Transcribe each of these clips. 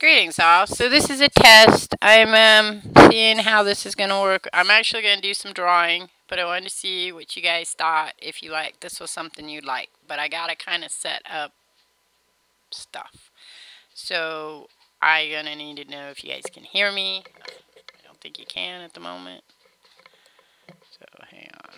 Greetings all. So this is a test. I'm seeing how this is going to work. I'm actually going to do some drawing, but I wanted to see what you guys thought, if you like this was something you'd like. But I got to kind of set up stuff. So I'm going to need to know if you guys can hear me. I don't think you can at the moment. So hang on.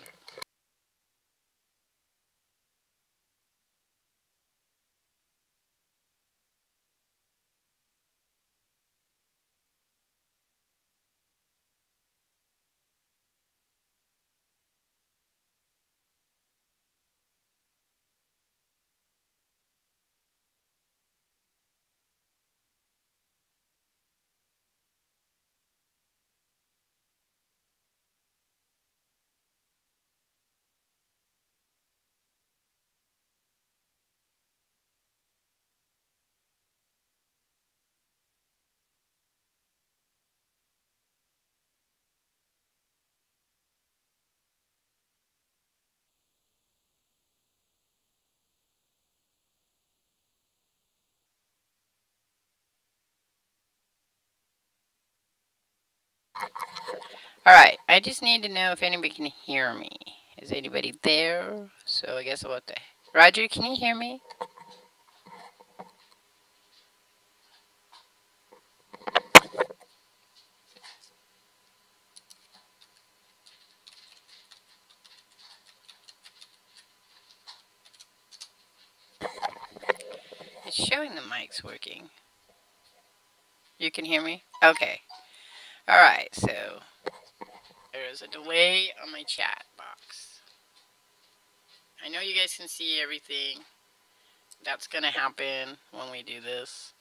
Alright, I just need to know if anybody can hear me. Is anybody there? So I guess I'll have to... Roger, can you hear me? It's showing the mic's working. You can hear me? Okay. Alright, so there's a delay on my chat box. I know you guys can see everything. That's going to happen when we do this.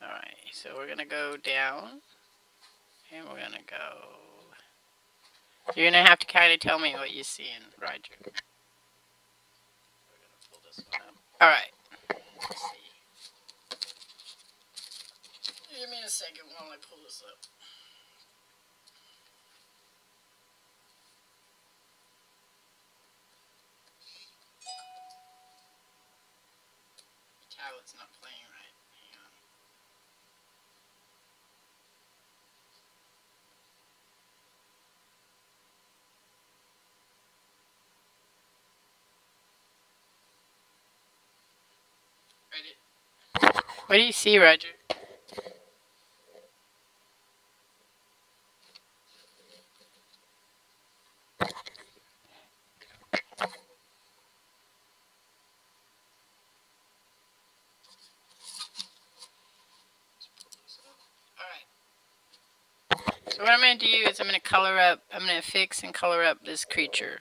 Alright, so we're going to go down. And we're going to go... You're going to have to kind of tell me what you're seeing, Roger. We're going to pull this one up. Alright. Let's see. Give me a second while I pull this up. The tablet's not playing right. Hang on. Ready? What do you see, Roger? So what I'm going to do is I'm going to fix and color up this creature.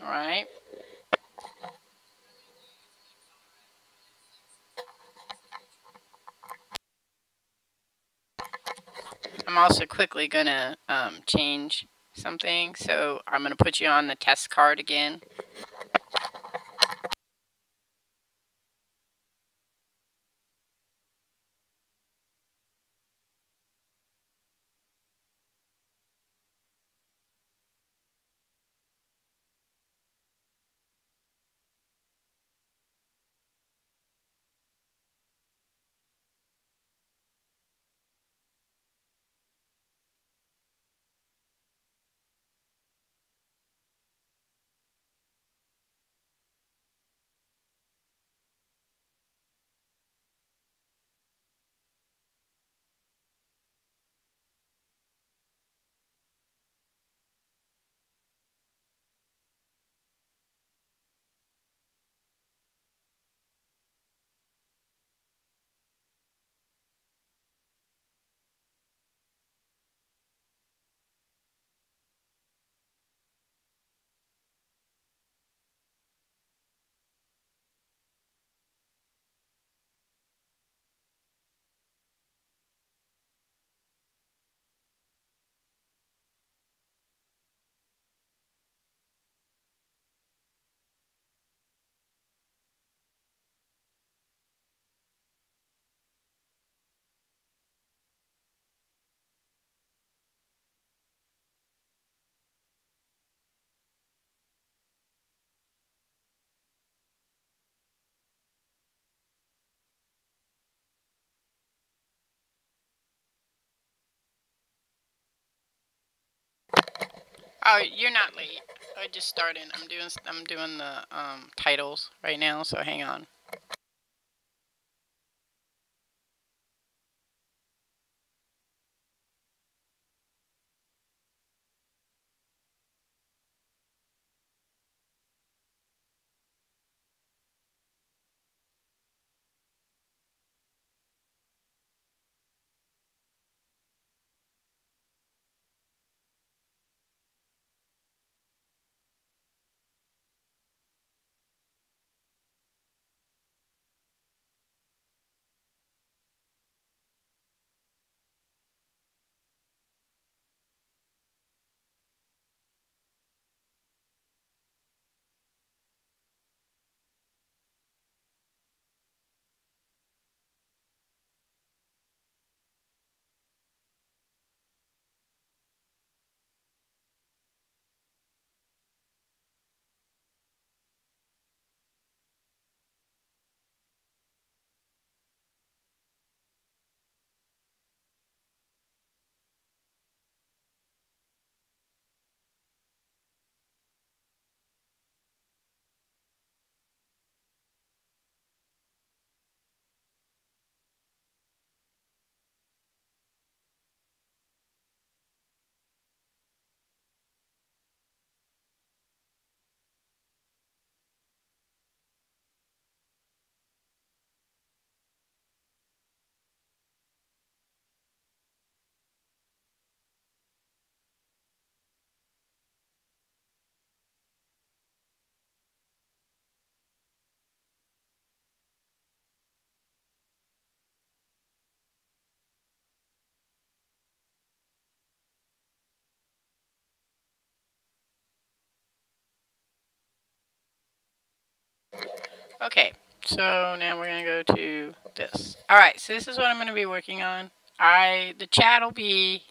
Alright? I'm also quickly going to change something. So I'm going to put you on the test card again. Oh, you're not late. I just started. I'm doing the titles right now, so hang on. Okay, so now we're gonna go to this. All right, so this is what I'm gonna be working on. The chat will be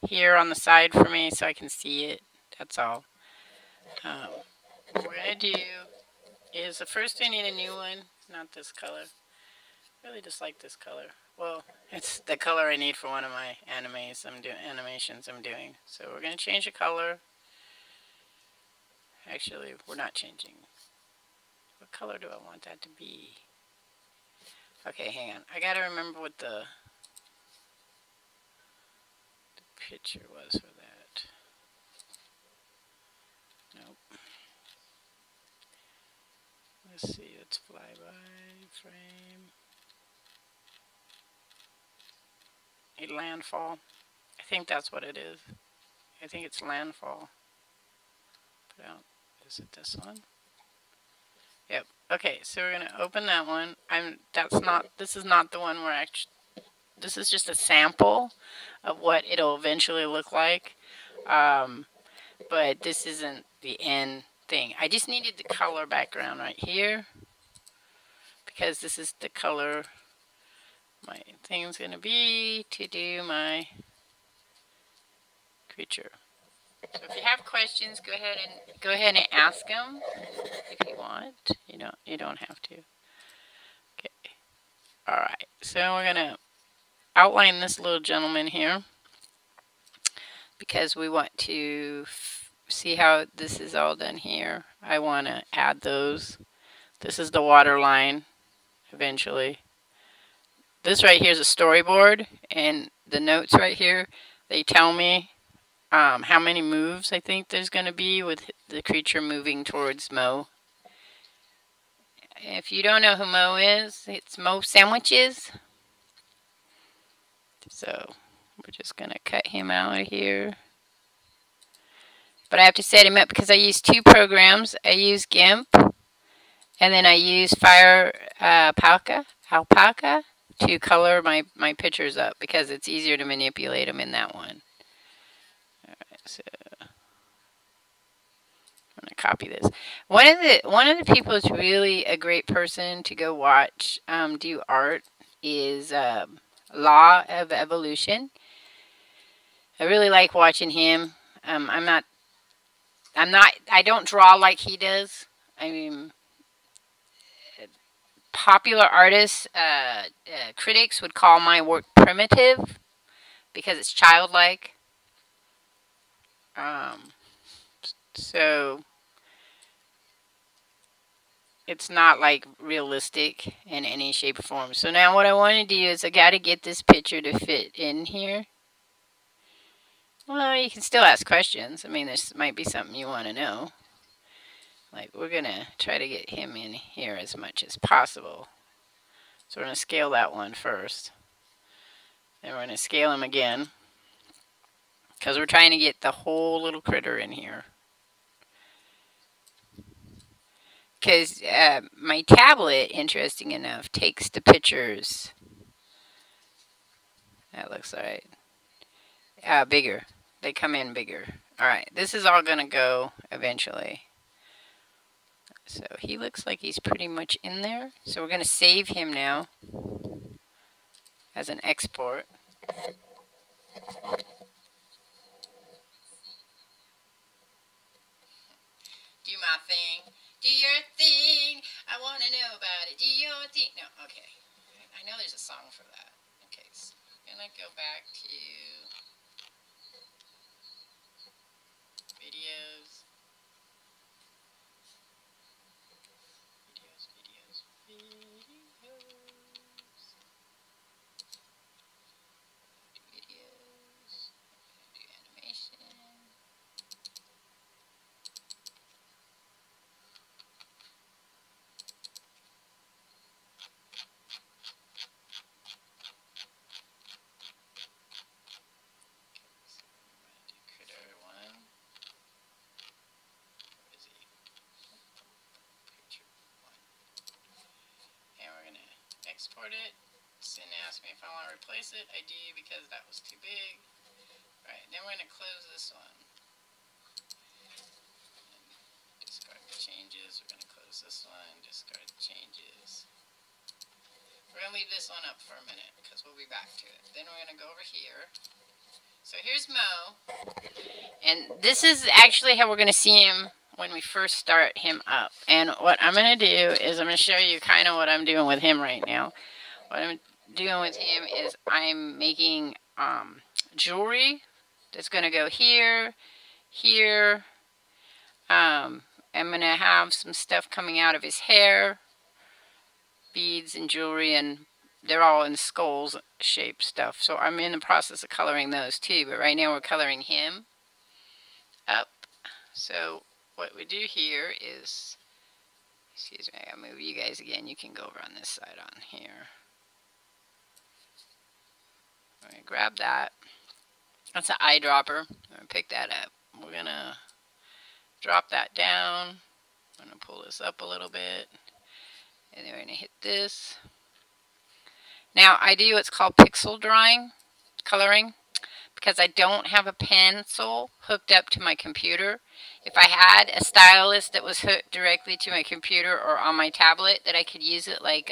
here on the side for me so I can see it. That's all. What we're gonna do is the first I need a new one, not this color. I really just like this color. Well, it's the color I need for one of my animations I'm doing. So we're gonna change the color. Actually, we're not changing. What color do I want that to be? Okay, hang on. I gotta remember what the picture was for that. Nope. Let's see, it's flyby frame. A landfall. I think that's what it is. I think it's landfall. Put out. Is it this one? Yep. Okay, so we're gonna open that one. This is not the one where this is just a sample of what it'll eventually look like. But this isn't the end thing. I just needed the color background right here because this is the color my thing's gonna be to do my creature. So if you have questions, go ahead and ask them if you want. You don't have to. Okay. All right. So we're gonna outline this little gentleman here because we want to see how this is all done here. I want to add those. This is the water line eventually. This right here is a storyboard, and the notes right here, they tell me how many moves I think there's going to be with the creature moving towards Mo. If you don't know who Mo is, it's Mo Sandwiches. So we're just going to cut him out of here. But I have to set him up because I use two programs. I use GIMP, and then I use Alpaca to color my pictures up because it's easier to manipulate them in that one. Alright, so I'm gonna copy this. One of the people who's really a great person to go watch do art is Law of Evolution. I really like watching him. I don't draw like he does. I mean, popular artists, critics would call my work primitive because it's childlike. So it's not like realistic in any shape or form. So now what I want to do is I got to get this picture to fit in here. Well, you can still ask questions. I mean, this might be something you want to know. Like, we're going to try to get him in here as much as possible. So we're going to scale that one first. Then we're going to scale him again, because we're trying to get the whole little critter in here. Because my tablet, interesting enough, takes the pictures. That looks alright. Bigger. They come in bigger. Alright, this is all going to go eventually. So he looks like he's pretty much in there. So we're going to save him now as an export. Do my thing. Do your thing. I want to know about it. Do your thing. No, okay. I know there's a song for that. Okay, so I'm going to go back to videos. Export it. It's going to ask me if I want to replace it. I do, because that was too big. Alright, then we're going to close this one. And discard the changes. We're going to close this one. Discard the changes. We're going to leave this one up for a minute, because we'll be back to it. Then we're going to go over here. So here's Mo. And this is actually how we're going to see him when we first start him up. And what I'm going to do is I'm going to show you kind of what I'm doing with him right now. What I'm doing with him is I'm making jewelry that's going to go here, here. I'm going to have some stuff coming out of his hair, beads and jewelry, and they're all in skulls shaped stuff. So I'm in the process of coloring those too, but right now we're coloring him up. So what we do here is, excuse me, I'll move you guys again. You can go over on this side on here. I'm going to grab that. That's an eyedropper. I'm going to pick that up. We're going to drop that down. I'm going to pull this up a little bit. And then we're going to hit this. Now, I do what's called pixel drawing, coloring, because I don't have a pencil hooked up to my computer. If I had a stylus that was hooked directly to my computer or on my tablet that I could use it, like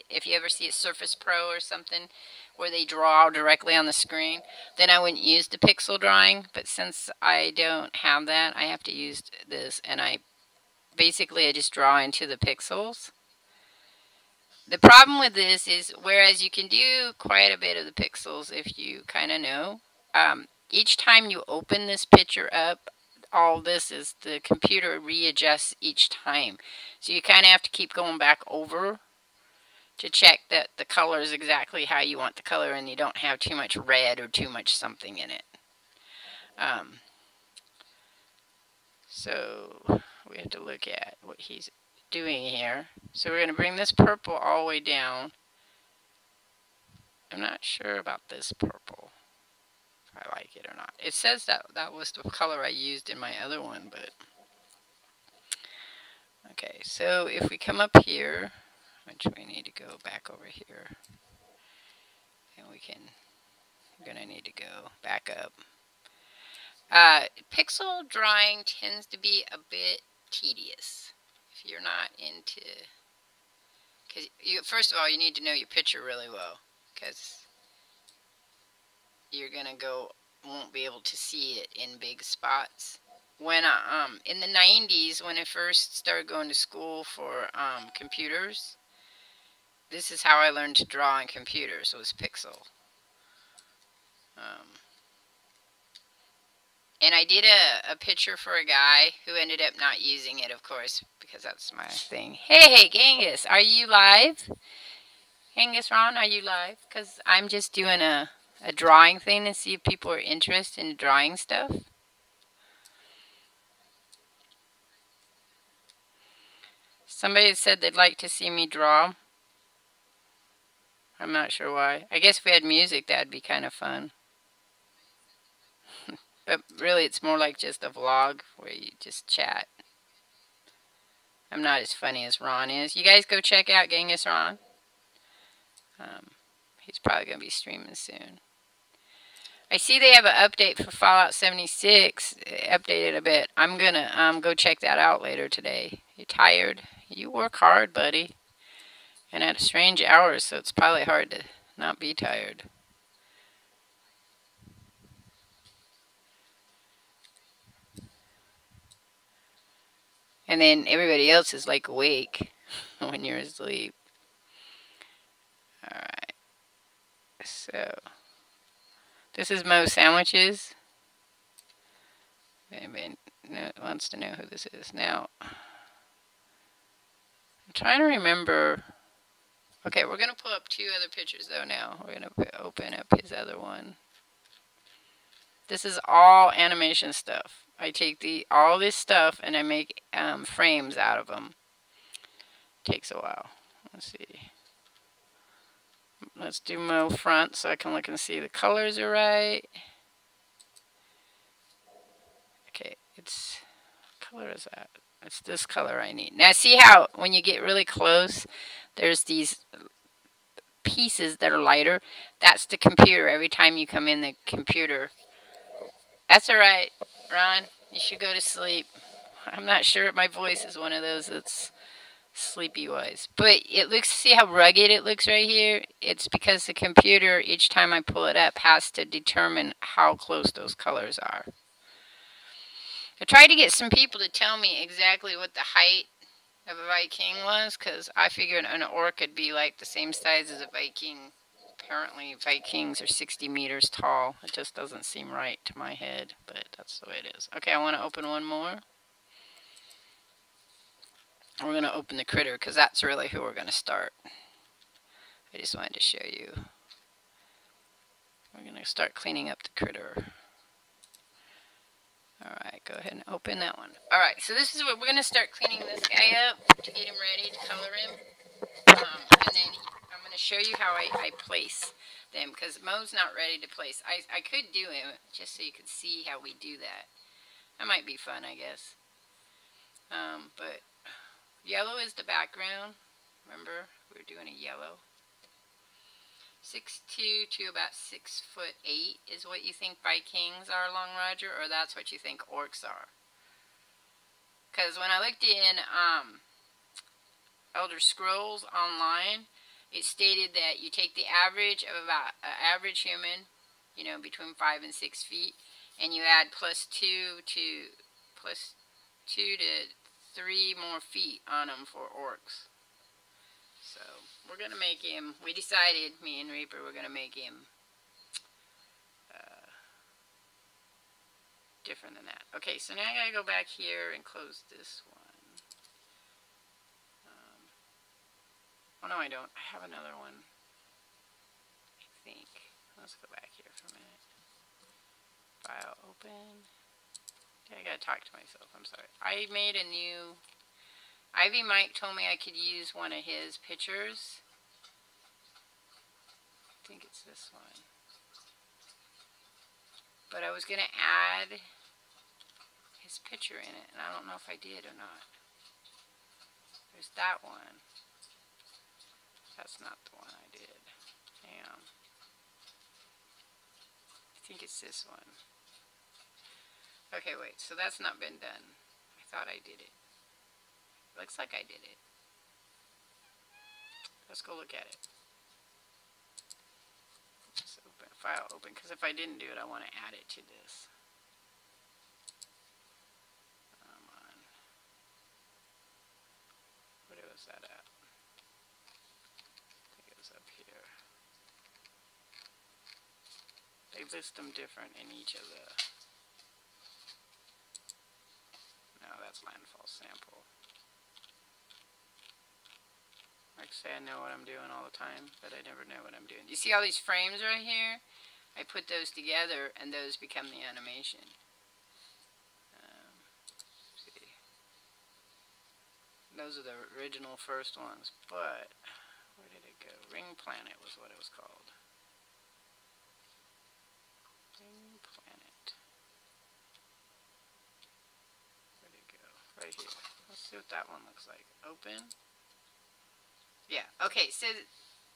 if you ever see a Surface Pro or something where they draw directly on the screen, then I wouldn't use the pixel drawing. But since I don't have that, I have to use this, and I just draw into the pixels. The problem with this is, whereas you can do quite a bit of the pixels if you kind of know, each time you open this picture up, all this is the computer readjusts each time. So you kind of have to keep going back over to check that the color is exactly how you want the color and you don't have too much red or too much something in it. So we have to look at what he's doing here. So we're going to bring this purple all the way down. I'm not sure about this purple, if I like it or not. It says that that was the color I used in my other one, but okay. So if we come up here, which we need to go back over here, and we're going to need to go back up. Pixel drawing tends to be a bit tedious if you're not into, because first of all, you need to know your picture really well, because you're gonna won't be able to see it in big spots. When in the 90s, when I first started going to school for computers, this is how I learned to draw on computers, was pixel. And I did a picture for a guy who ended up not using it, of course, because that's my thing. Hey, Genghis, are you live? Genghis Ron, are you live? Because I'm just doing a drawing thing to see if people are interested in drawing stuff. Somebody said they'd like to see me draw. I'm not sure why. I guess if we had music, that'd be kind of fun. But really, it's more like just a vlog where you just chat. I'm not as funny as Ron is. You guys go check out Genghis Ron. He's probably going to be streaming soon. I see they have an update for Fallout 76. Updated a bit. I'm going to go check that out later today. You tired? You work hard, buddy. And at strange hours, so it's probably hard to not be tired. And then everybody else is like awake when you're asleep. Alright. So, this is Mo's Sandwiches. Anybody wants to know who this is. Now, I'm trying to remember. Okay, we're going to pull up two other pictures though now. We're going to open up his other one. This is all animation stuff. I take all this stuff and I make frames out of them. Takes a while. Let's see. Let's do Mo front so I can look and see the colors are right. Okay, what color is that? It's this color I need. Now see how when you get really close, there's these pieces that are lighter. That's the computer. Every time you come in the computer. That's alright, Ron. You should go to sleep. I'm not sure if my voice is one of those that's sleepy wise. But it looks, see how rugged it looks right here? It's because the computer, each time I pull it up, has to determine how close those colors are. I tried to get some people to tell me exactly what the height of a Viking was, because I figured an orc would be like the same size as a Viking. Apparently Vikings are 60 meters tall. It just doesn't seem right to my head, but that's the way it is. Okay, I want to open one more. We're going to open the critter, because that's really who we're going to start. I just wanted to show you. We're going to start cleaning up the critter. Alright, go ahead and open that one. Alright, so this is what we're going to start cleaning this guy up to get him ready to color him. And then I'm going to show you how I place them, because Mo's not ready to place. I could do him just so you could see how we do that. That might be fun, I guess. But yellow is the background. Remember, we were doing a yellow. 6'2" to about 6'8" is what you think Vikings are, Long Roger, or that's what you think orcs are? Because when I looked in Elder Scrolls Online, it stated that you take the average of about an average human, you know, between 5 and 6 feet, and you add plus 2 to 3 more feet on them for orcs. So we're going to make him, we decided, me and Reaper, we're going to make him different than that. Okay, so now I got to go back here and close this one. Oh no, I don't. I have another one, I think. Let's go back here for a minute. File open. I gotta talk to myself, I'm sorry. I made a new... Ivy Mike told me I could use one of his pictures. I think it's this one. But I was gonna add his picture in it, and I don't know if I did or not. There's that one. That's not the one I did. Damn. I think it's this one. Okay, wait, so that's not been done. I thought I did it. Looks like I did it. Let's go look at it. Let's open, file open, because if I didn't do it, I want to add it to this. Come on. Where was that at? I think it was up here. They list them different in each of the... that's landfall sample. Like I say, I know what I'm doing all the time, but I never know what I'm doing. You see all these frames right here? I put those together, and those become the animation. See. Those are the original first ones, but where did it go? Ring Planet was what it was called. Ring Planet. Where'd it go? Right here. Let's see what that one looks like. Open. Yeah, okay, so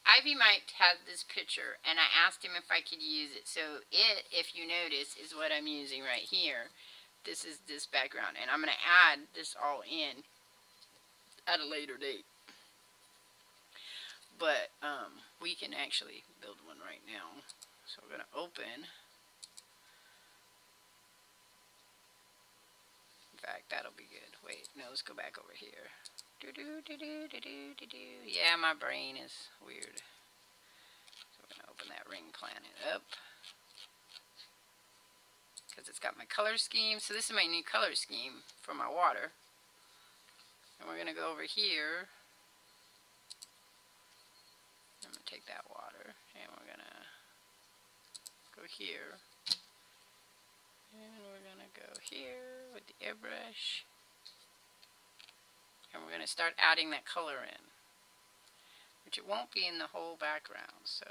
Ivy Mike had this picture, and I asked him if I could use it. So it, if you notice, is what I'm using right here. This is this background, and I'm going to add this all in at a later date. But we can actually build one right now. So we're going to open. In fact, that'll be good. Wait, no, let's go back over here. Yeah, my brain is weird. So we're going to open that Ring Planet up. Because it's got my color scheme. So this is my new color scheme for my water. And we're going to go over here. I'm going to take that water. And we're going to go here. And we're going to go here with the airbrush. And we're going to start adding that color in. Which it won't be in the whole background. So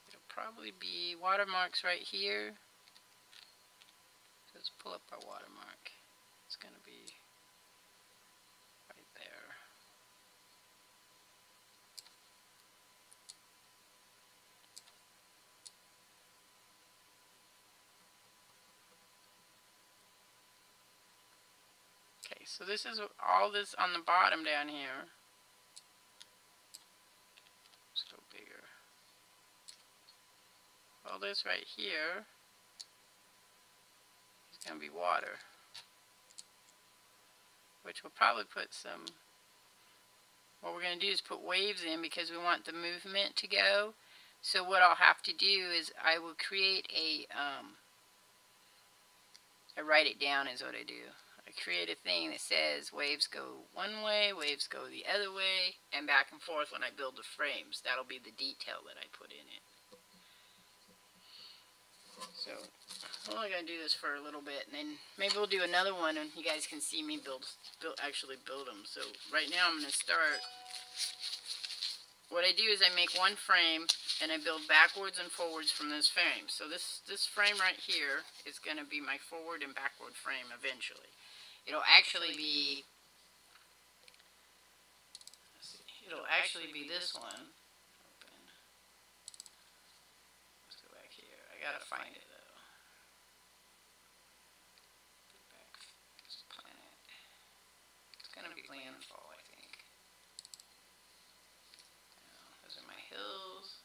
it'll probably be watermarks right here. So let's pull up our watermark. It's going to be right there. Okay, so this is all this on the bottom down here. Let's go bigger. All this right here is going to be water. Which we'll probably put some, what we're going to do is put waves in because we want the movement to go. So what I'll have to do is I will create a, I write it down is what I do. I create a thing that says waves go one way, waves go the other way, and back and forth when I build the frames. That'll be the detail that I put in it. So we're only going to do this for a little bit, and then maybe we'll do another one and you guys can see me actually build them. So right now I'm going to start, what I do is I make one frame and I build backwards and forwards from this frame. So this frame right here is going to be my forward and backward frame eventually. It'll actually be, let's see, it'll actually be this one. Open. Let's go back here. I gotta find it though. Go back. This planet. It's gonna be landfall, I think. Those are my hills.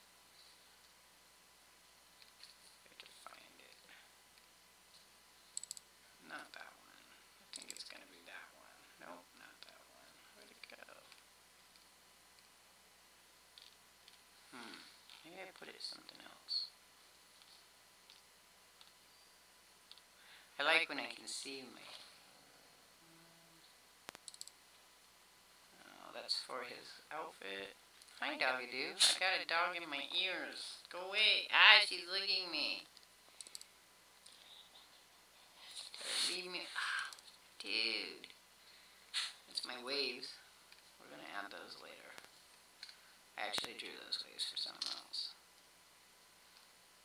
I have to find it. Not that one. I think it's gonna be that one. Nope, not that one. Where'd it go? Maybe I put it something else. I like when I can see my... Oh, that's for his outfit. Hi, doggy doo. I got a dog in my ears. Go away. Ah, she's licking me. Leave me. Oh, dude. It's my waves. We're going to add those later. I actually drew those waves for something else.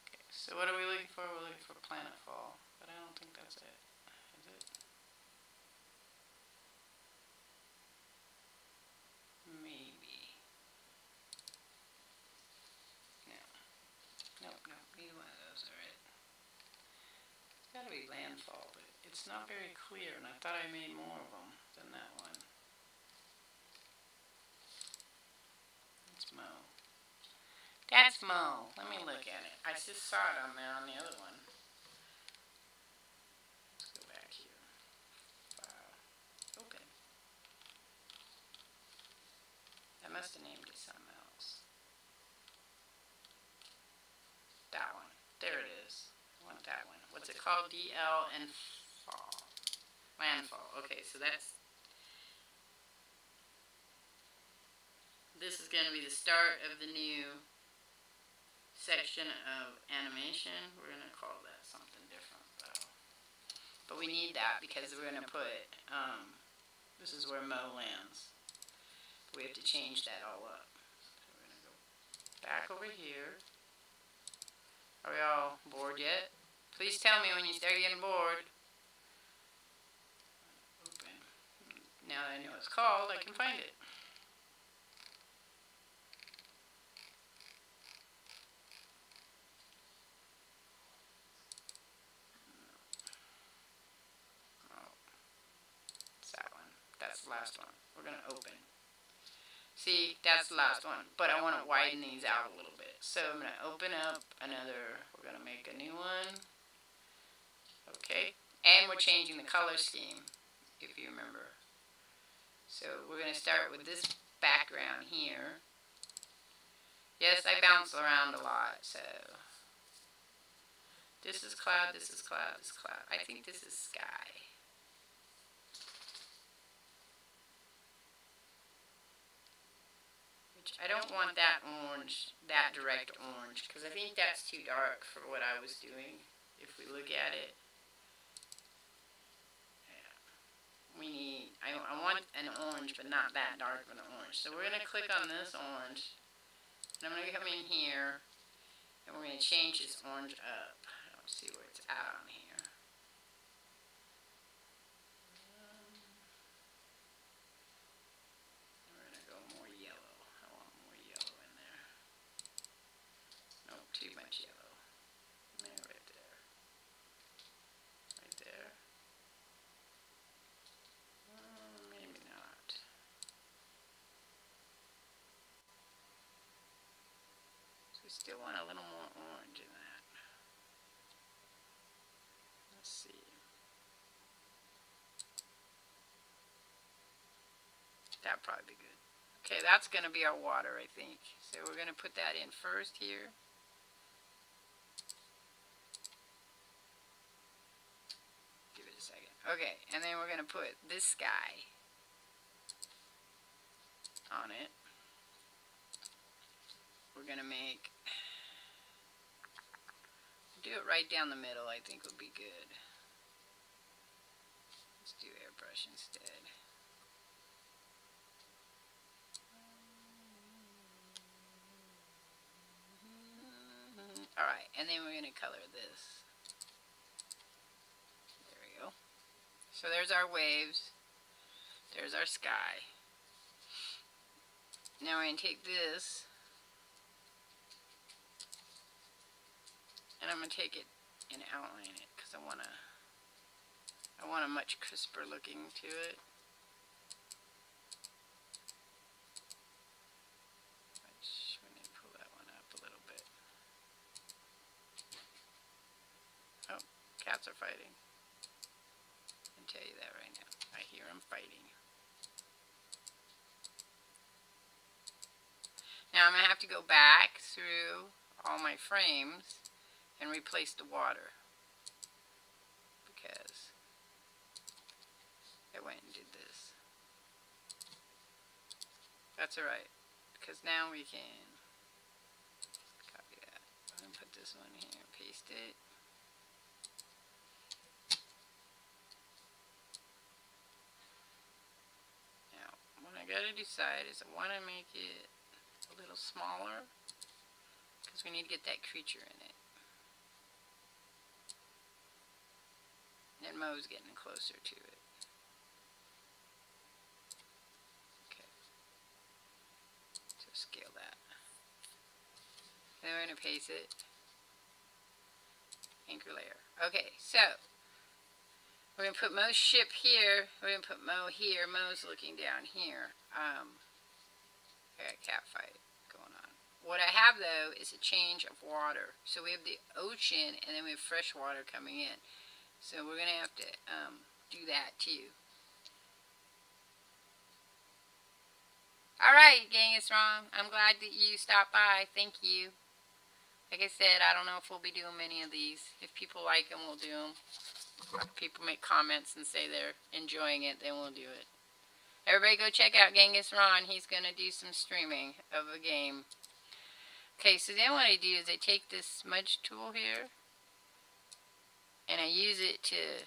Okay, so what are we looking for? We're looking for planetfall, but I don't think that's it. Is it? Maybe. No. Nope, neither one of those are it. It's gotta be landfall, but it's not very clear, and I thought I made more of them than that one. Mo. That's Mo. Let me look at it. I just saw it on there on the other one. Let's go back here. File. Open. I must have named it something else. That one. There it is. I want that one. What's it called? DL and fall. Landfall. Okay, so this is going to be the start of the new section of animation. We're going to call that something different, though. But we need that because we're going to put, this is where Mo lands. We have to change that all up. So we're going to go back over here. Are we all bored yet? Please tell me when you start getting bored. Open. Now that I know what it's called, I can find it. That's the last one. We're going to open. See, that's the last one. But I want to widen these out a little bit. So I'm going to open up another. We're going to make a new one. Okay. And we're changing the color scheme, if you remember. So we're going to start with this background here. Yes, I bounce around a lot. So this is cloud, this is cloud, this is cloud. I think this is sky. I don't want that orange, that direct orange, because I think that's too dark for what I was doing, if we look at it. Yeah. We need, I want an orange, but not that dark of an orange. So we're going to click on this orange, and I'm going to come in here, and we're going to change this orange up. I don't see where it's at on here. Too much yellow. There, right there. Right there. Maybe not. So we still want a little more orange in that. Let's see. That'd probably be good. Okay, that's going to be our water, I think. So we're going to put that in first here. Okay, and then we're going to put this sky on it. We're going to do it right down the middle, I think would be good. Let's do airbrush instead. Alright, and then we're going to color this. So there's our waves, there's our sky. Now we're going to take this, and I'm going to take it and outline it, because I want a much crisper looking to it. Which, we need to pull that one up a little bit. Oh, cats are fighting. Tell you that right now. I hear them fighting. Now I'm going to have to go back through all my frames and replace the water, because I went and did this. That's alright, because now we can copy that. I'm going to put this one here and paste it. I gotta decide is I want to make it a little smaller, because we need to get that creature in it. And Mo's getting closer to it. Okay. So scale that. Then we're going to paste it. Anchor layer. Okay, so we're going to put Mo's ship here. We're going to put Mo here. Mo's looking down here. I got a cat fight going on. What I have, though, is a change of water. So we have the ocean, and then we have fresh water coming in. So we're going to have to do that, too. Alright, gang, it's wrong. I'm glad that you stopped by. Thank you. Like I said, I don't know if we'll be doing many of these. If people like them, we'll do them. A lot of people make comments and say they're enjoying it, then we'll do it. Everybody go check out Genghis Ron. He's going to do some streaming of a game. Okay, so then what I do is I take this smudge tool here, and I use it to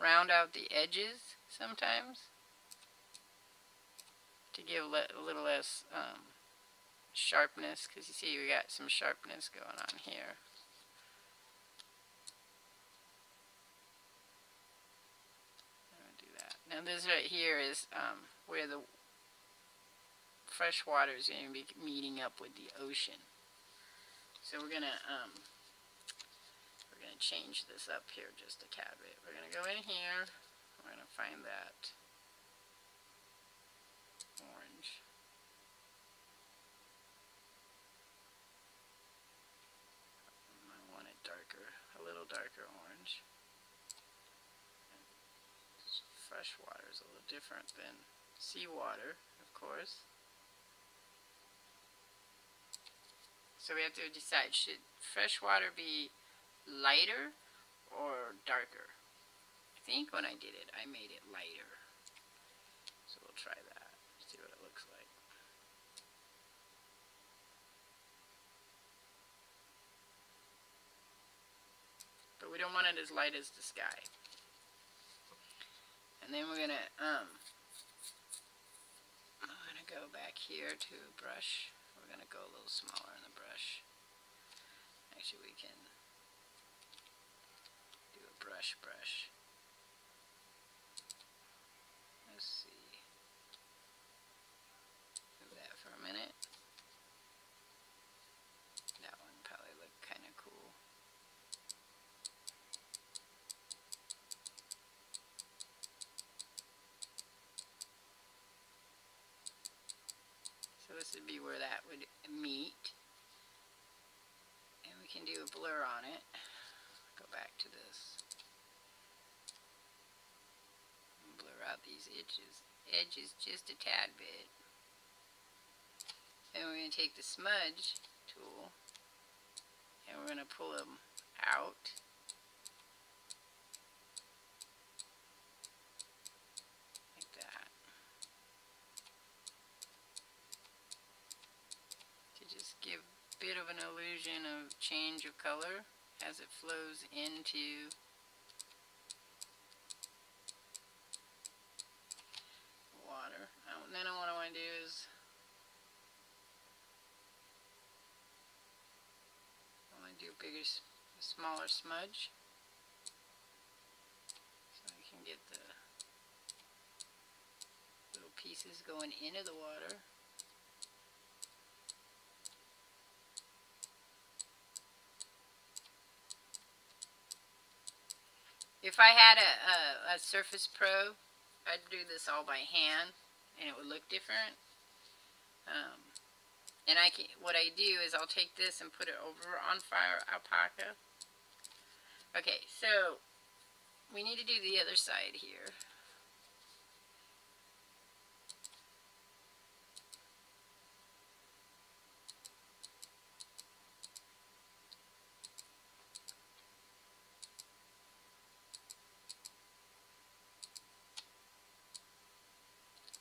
round out the edges sometimes, to give a little less sharpness, because you see we got some sharpness going on here. Do that. Now this right here is where the fresh water is going to be meeting up with the ocean. So we're gonna change this up here just a tad bit. We're gonna go in here. We're gonna find that orange. I want it darker, a little darker orange. Fresh water is a little different than seawater, of course. So we have to decide, should fresh water be lighter or darker? I think when I did it, I made it lighter. So we'll try that, see what it looks like. But we don't want it as light as the sky. And then we're gonna go back here to a brush. We're gonna go a little smaller in the brush. Actually, we can do a brush. Let's see. Move that for a minute. That one probably looked kind of cool. So this would be where that would meet. And we can do a blur on it. Go back to this. And blur out these edges just a tad bit. And we're going to take the smudge tool and we're going to pull them out. Like that. To just give a bit of an illusion of change of color as it flows into water. And then what I want to do is do a bigger, smaller smudge so I can get the little pieces going into the water. If I had a Surface Pro, I'd do this all by hand and it would look different. And what I do is I'll take this and put it over on Fire Alpaca. Okay, so we need to do the other side here.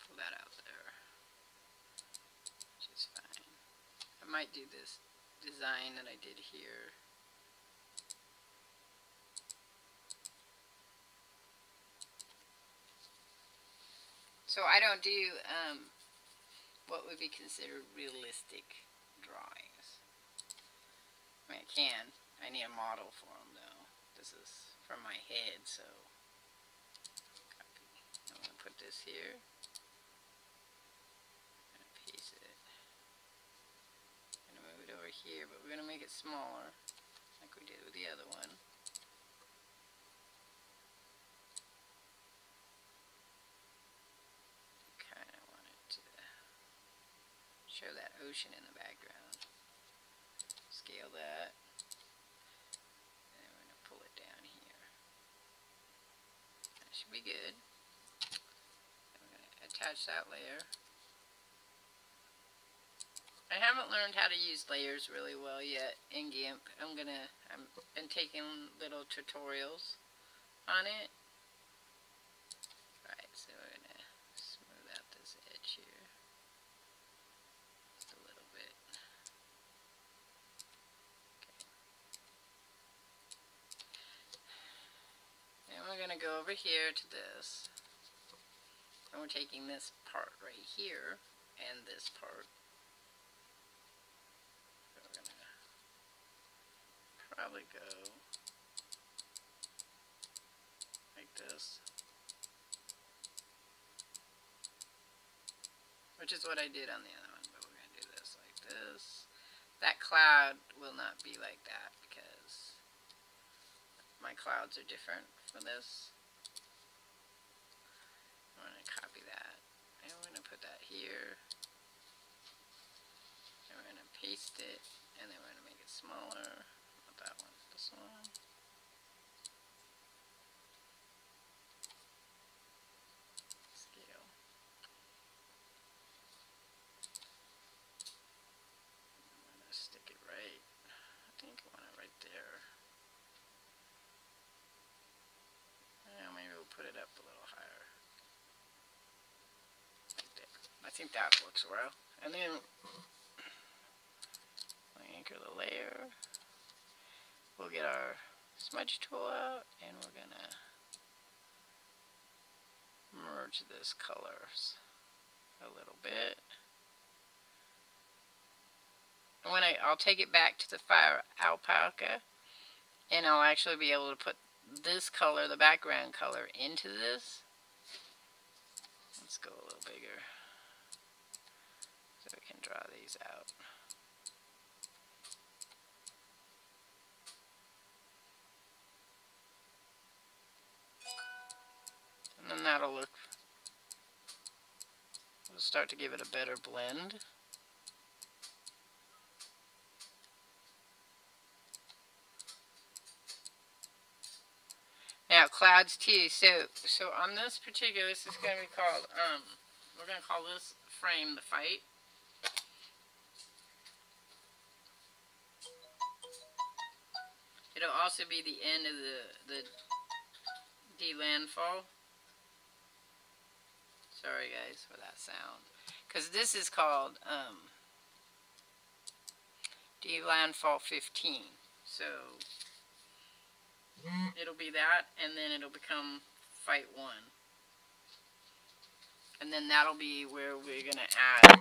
Pull that out there, which is fine. I might do this design that I did here. So I don't do what would be considered realistic drawings. I mean, I can. I need a model for them though. This is from my head, so copy. I'm going to put this here and paste it. I'm going to move it over here, but we're going to make it smaller like we did with the other one. Show that ocean in the background. Scale that. And then we're going to pull it down here. That should be good. And we're going to attach that layer. I haven't learned how to use layers really well yet in GIMP. I've been taking little tutorials on it. Alright, so we're gonna smooth out this edge here just a little bit. Okay. And we're gonna go over here to this. And we're taking this part right here and this part. So we're gonna probably go like this. Which is what I did on the other one, but we're going to do this like this. That cloud will not be like that because my clouds are different for this. I'm going to copy that, and we're going to put that here, and we're going to paste it, and then we're going to make it smaller. Not that one, this one. Put it up a little higher. Like that. I think that looks well. And then we anchor the layer. We'll get our smudge tool out and we're gonna merge this colors a little bit. And when I'll take it back to the fire alpaca and I'll actually be able to put this color, the background color, into this. Let's go a little bigger so we can draw these out. And then that'll look, we'll start to give it a better blend. Now clouds too. So on this particular, this is going to be called we're going to call this frame the fight. It'll also be the end of the de-landfall. Sorry guys for that sound, because this is called de-landfall 15. So it'll be that, and then it'll become fight 1. And then that'll be where we're gonna add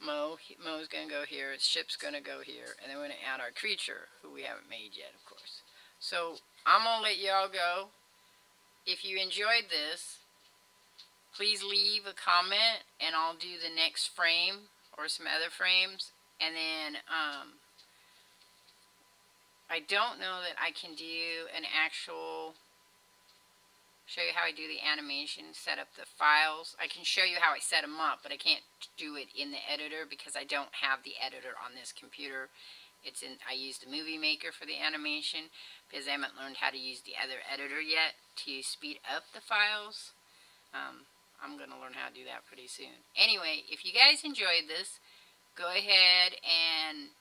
Mo. Mo's gonna go here, its ship's gonna go here, and then we're gonna add our creature, who we haven't made yet, of course. So I'm gonna let y'all go. If you enjoyed this, please leave a comment and I'll do the next frame or some other frames. And then I don't know that I can do an actual, show you how I do the animation, set up the files. I can show you how I set them up, but I can't do it in the editor because I don't have the editor on this computer. I use the Movie Maker for the animation because I haven't learned how to use the other editor yet to speed up the files. I'm going to learn how to do that pretty soon. Anyway, if you guys enjoyed this, go ahead and,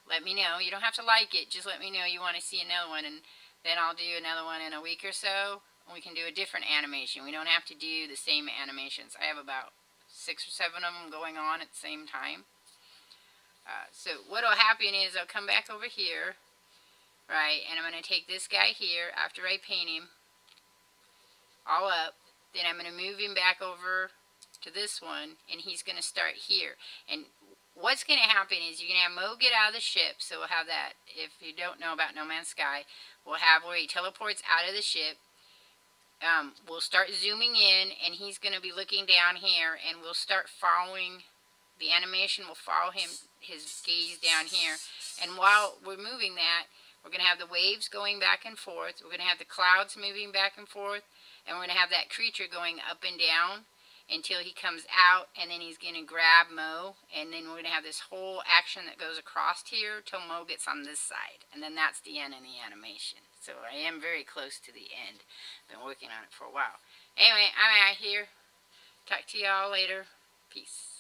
let me know. You don't have to like it. Just let me know you want to see another one, and then I'll do another one in a week or so. And we can do a different animation. We don't have to do the same animations. I have about 6 or 7 of them going on at the same time. So what will happen is I'll come back over here, right, and I'm going to take this guy here after I paint him all up. Then I'm going to move him back over to this one, and he's going to start here. And what's going to happen is you're going to have Mo get out of the ship, so we'll have that. If you don't know about No Man's Sky, we'll have where he teleports out of the ship. We'll start zooming in, and he's going to be looking down here, and we'll start following, the animation will follow his gaze down here. And while we're moving that, we're going to have the waves going back and forth, we're going to have the clouds moving back and forth, and we're going to have that creature going up and down until he comes out, and then he's going to grab Mo, and then we're going to have this whole action that goes across here till Mo gets on this side, and then that's the end of the animation. So I am very close to the end. Been working on it for a while. Anyway, I'm out here. Talk to y'all later. Peace.